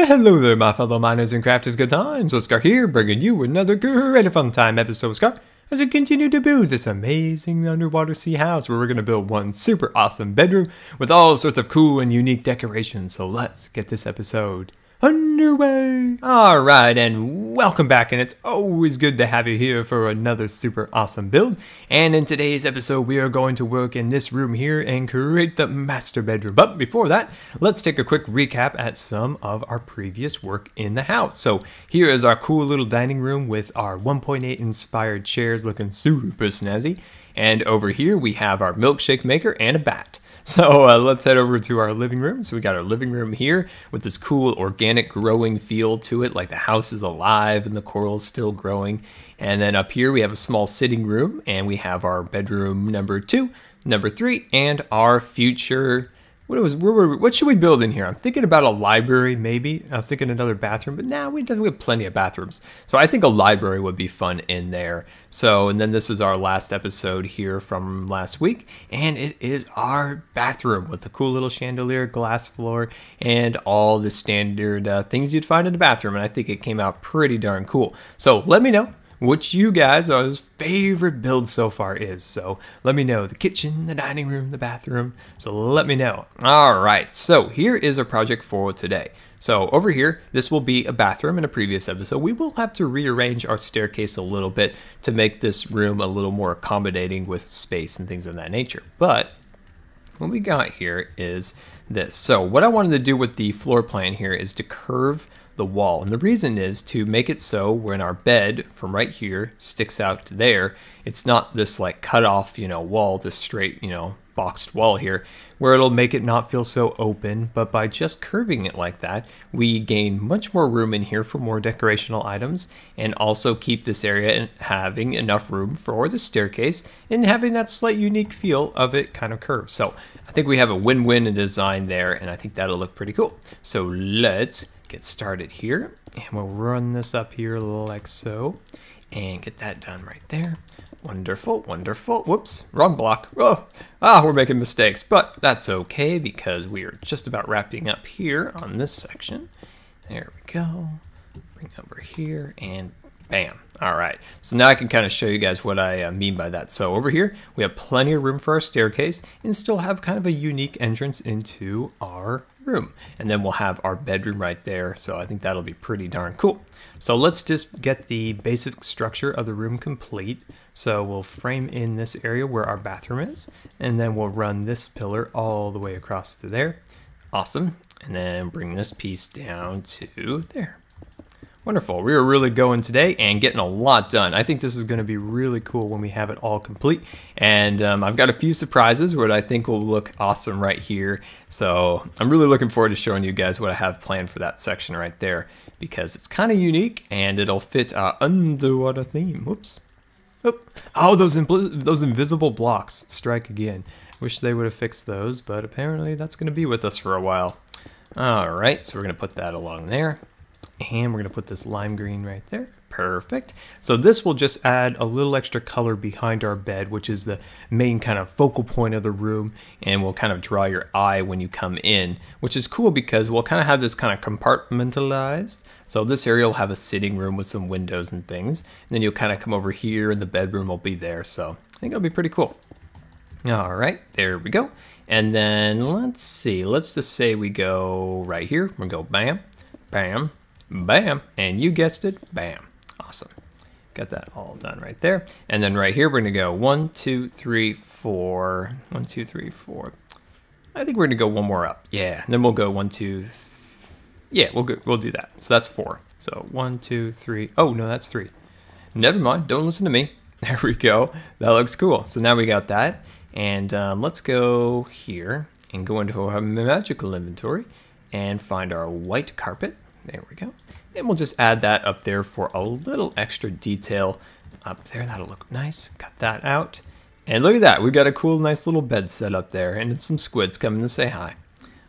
Hello there, my fellow miners and crafters. Good times. Scar here, bringing you another great fun time episode, Scar, as we continue to build this amazing underwater sea house where we're going to build one super awesome bedroom with all sorts of cool and unique decorations. So let's get this episode underway. Alright, and welcome back, and it's always good to have you here for another super awesome build. And in today's episode we are going to work in this room here and create the master bedroom. But before that, let's take a quick recap at some of our previous work in the house. So here is our cool little dining room with our 1.8 inspired chairs looking super snazzy. And over here we have our milkshake maker and a bat. So let's head over to our living room. So we got our living room here with this cool organic growing feel to it, like the house is alive and the coral's still growing. And then up here we have a small sitting room, and we have our bedroom number 2, number 3, and our future. What should we build in here? I'm thinking about a library, maybe. I was thinking another bathroom, but now we have plenty of bathrooms. So I think a library would be fun in there. So, and then this is our last episode here from last week, and it is our bathroom with the cool little chandelier, glass floor, and all the standard things you'd find in a bathroom. And I think it came out pretty darn cool. So let me know what you guys' favorite build so far is. So let me know. The kitchen, the dining room, the bathroom. So let me know. All right, so here is our project for today. So over here, this will be a bathroom. In a previous episode, we will have to rearrange our staircase a little bit to make this room a little more accommodating with space and things of that nature. But what we got here is this. So what I wanted to do with the floor plan here is to curve the wall, and the reason is to make it so when our bed from right here sticks out to there, it's not this like cut off, wall, this straight, boxed wall here, where it'll make it not feel so open. But by just curving it like that, we gain much more room in here for more decorational items, and also keep this area having enough room for the staircase and having that slight unique feel of it kind of curved. So I think we have a win-win in design there, and I think that'll look pretty cool. So let's get started here, and we'll run this up here like so, and get that done right there. Wonderful, wonderful. Whoops, wrong block. We're making mistakes, but that's okay because we are just about wrapping up here on this section. There we go. Bring over here, and bam. All right, so now I can kind of show you guys what I mean by that. So over here, we have plenty of room for our staircase and still have kind of a unique entrance into our room. And then we'll have our bedroom right there. So I think that'll be pretty darn cool. So let's just get the basic structure of the room complete. So we'll frame in this area where our bathroom is, and then we'll run this pillar all the way across to there. Awesome. And then bring this piece down to there. Wonderful. We are really going today and getting a lot done. I think this is going to be really cool when we have it all complete. And I've got a few surprises what I think will look awesome right here. So I'm really looking forward to showing you guys what I have planned for that section right there, because it's kind of unique and it'll fit our underwater theme. Whoops. Oh, those invisible blocks strike again. Wish they would have fixed those, but apparently that's going to be with us for a while. All right, so we're going to put that along there. And we're going to put this lime green right there. Perfect. So this will just add a little extra color behind our bed, which is the main kind of focal point of the room, and will kind of draw your eye when you come in, which is cool because we'll kind of have this kind of compartmentalized. So this area will have a sitting room with some windows and things, and then you'll kind of come over here and the bedroom will be there. So I think it'll be pretty cool. All right, there we go. And then let's see, let's just say we go right here. We'll go bam, bam, bam, and you guessed it, bam. Awesome. Got that all done right there. And then right here, we're gonna go 1, 2, 3, 4. 1, 2, 3, 4. I think we're gonna go one more up. Yeah, and then we'll go 1, 2, yeah, we'll do that. So that's 4. So 1, 2, 3. Oh, no, that's 3. Never mind, don't listen to me. There we go. That looks cool. So now we got that. And let's go here and go into our magical inventory and find our white carpet. There we go. And we'll just add that up there for a little extra detail up there. That'll look nice. Cut that out. And look at that. We've got a cool, nice little bed set up there. And some squids coming to say hi.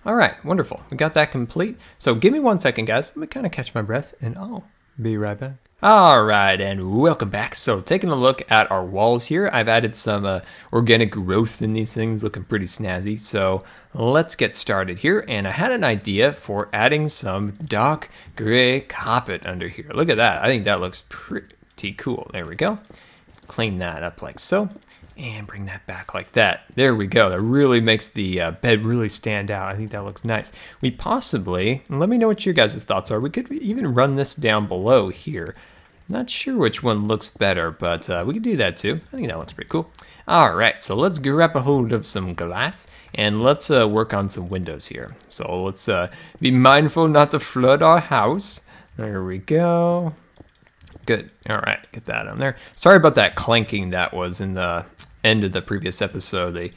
All right, wonderful. We got that complete. So give me 1 second, guys. Let me kind of catch my breath, and I'll Be right back. Alright, and welcome back. So taking a look at our walls here, I've added some organic growth in these things, looking pretty snazzy. So let's get started here. And I had an idea for adding some dark gray carpet under here. Look at that. I think that looks pretty cool. There we go. Clean that up like so. And bring that back like that. There we go. That really makes the bed really stand out. I think that looks nice. We possibly, let me know what your guys' thoughts are. We could even run this down below here. Not sure which one looks better, but we could do that too. I think that looks pretty cool. All right, so let's grab a hold of some glass and let's work on some windows here. So let's be mindful not to flood our house. There we go. Good. All right, get that on there. Sorry about that clanking that was in the end of the previous episode. The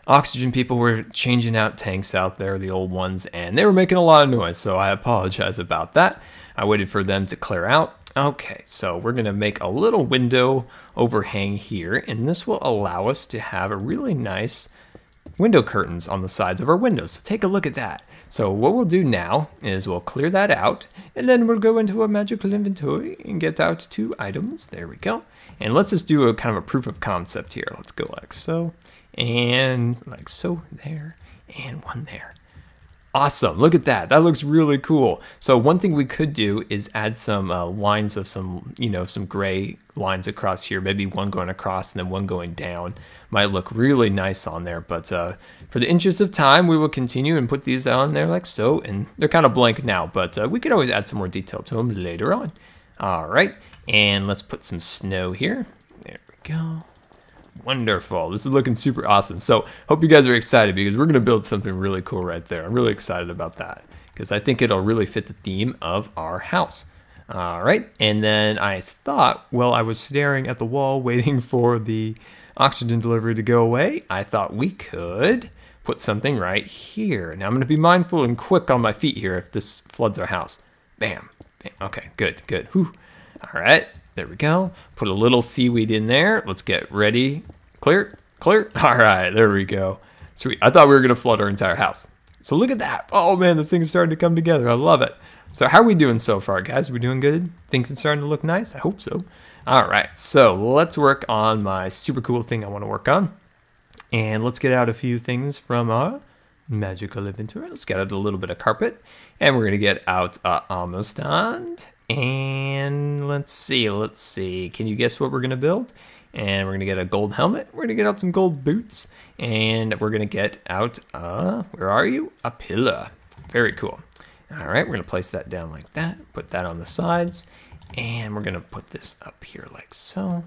oxygen people were changing out tanks out there, the old ones, and they were making a lot of noise, so I apologize about that. I waited for them to clear out. Okay, so we're going to make a little window overhang here, and this will allow us to have a really nice window curtains on the sides of our windows. So take a look at that. So what we'll do now is we'll clear that out, and then we'll go into a magical inventory and get out 2 items. There we go. And let's just do a kind of a proof of concept here. Let's go like so, and like so there, and one there. Awesome, look at that. That looks really cool. So one thing we could do is add some lines of some gray lines across here. Maybe one going across and then one going down. Might look really nice on there, but for the interest of time, we will continue and put these on there like so. And they're kind of blank now, but we could always add some more detail to them later on. All right, and let's put some snow here. There we go. Wonderful. This is looking super awesome. So hope you guys are excited because we're going to build something really cool right there. I'm really excited about that because I think it'll really fit the theme of our house. All right. And then I thought, well, I was staring at the wall waiting for the oxygen delivery to go away. I thought we could put something right here. Now I'm going to be mindful and quick on my feet here if this floods our house. Bam. Bam. Okay, good, good. Whew. All right. There we go. Put a little seaweed in there. Let's get ready. Clear, clear. All right, there we go. Sweet. I thought we were going to flood our entire house. So look at that. Oh man, this thing's starting to come together. I love it. So how are we doing so far, guys? We doing good? Think it's starting to look nice? I hope so. All right, so let's work on my super cool thing I want to work on. And let's get out a few things from our magical inventory. Let's get out a little bit of carpet. And we're going to get out a stand. And let's see. Can you guess what we're going to build? And we're going to get a gold helmet. We're going to get out some gold boots. And we're going to get out, where are you? A pillar. Very cool. All right, we're going to place that down like that. Put that on the sides. And we're going to put this up here like so.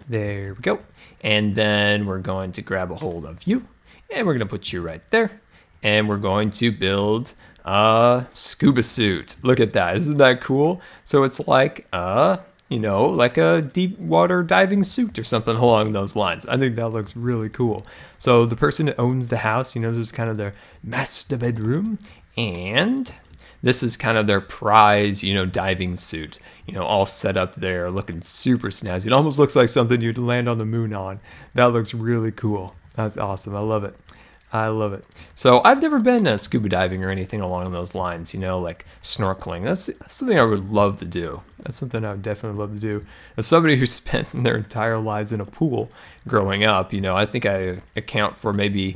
There we go. And then we're going to grab a hold of you. And we're going to put you right there. And we're going to build a scuba suit. Look at that. Isn't that cool? So it's like like a deep water diving suit or something along those lines. I think that looks really cool. So the person that owns the house, this is kind of their master bedroom, and this is kind of their prize, diving suit, all set up there, looking super snazzy. It almost looks like something you'd land on the moon on. That looks really cool. That's awesome. I love it. I love it. So I've never been scuba diving or anything along those lines, like snorkeling. That's something I would love to do. That's something I would definitely love to do. As somebody who spent their entire lives in a pool growing up, I think I account for maybe,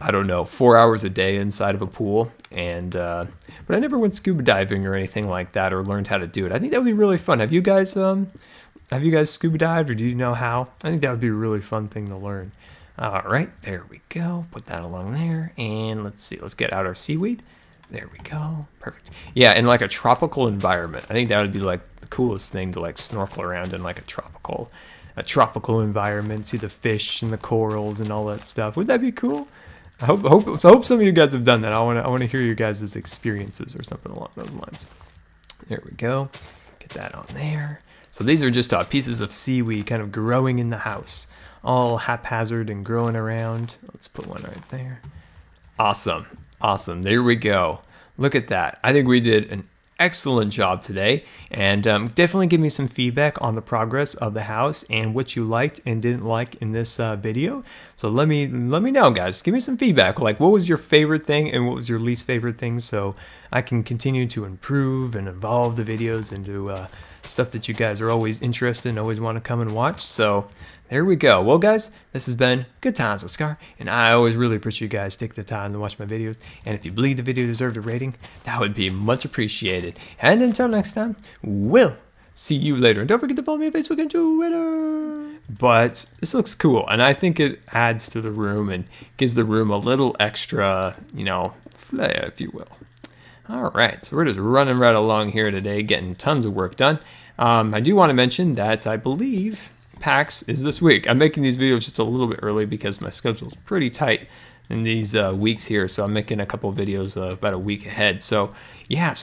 I don't know, 4 hours a day inside of a pool. And but I never went scuba diving or anything like that or learned how to do it. I think that would be really fun. Have you guys scuba dived, or do you know how? I think that would be a really fun thing to learn. All right, there we go. Put that along there. And let's see, let's get out our seaweed. There we go. Perfect. Yeah, in like a tropical environment. I think that would be like the coolest thing to like snorkel around in like a tropical environment, see the fish and the corals and all that stuff. Would that be cool? I hope some of you guys have done that. I want to hear your guys' experiences or something along those lines. There we go. Get that on there. So these are just pieces of seaweed kind of growing in the house. All haphazard and growing around. Let's put one right there. Awesome. Awesome. There we go. Look at that. I think we did an excellent job today, and definitely give me some feedback on the progress of the house and what you liked and didn't like in this video. So let me know, guys. Give me some feedback. Like, what was your favorite thing and what was your least favorite thing? So I can continue to improve and evolve the videos into stuff that you guys are always interested in, always want to come and watch. So there we go. Well, guys, this has been Good Times with Scar, and I always really appreciate you guys taking the time to watch my videos. And if you believe the video deserved a rating, that would be much appreciated. And until next time, we'll see you later. And don't forget to follow me on Facebook and Twitter. But this looks cool, and I think it adds to the room and gives the room a little extra, you know, flair, if you will. All right, so we're just running right along here today, getting tons of work done. I do want to mention that I believe PAX is this week. I'm making these videos just a little bit early because my schedule is pretty tight in these weeks here, so I'm making a couple of videos about a week ahead. So yeah, so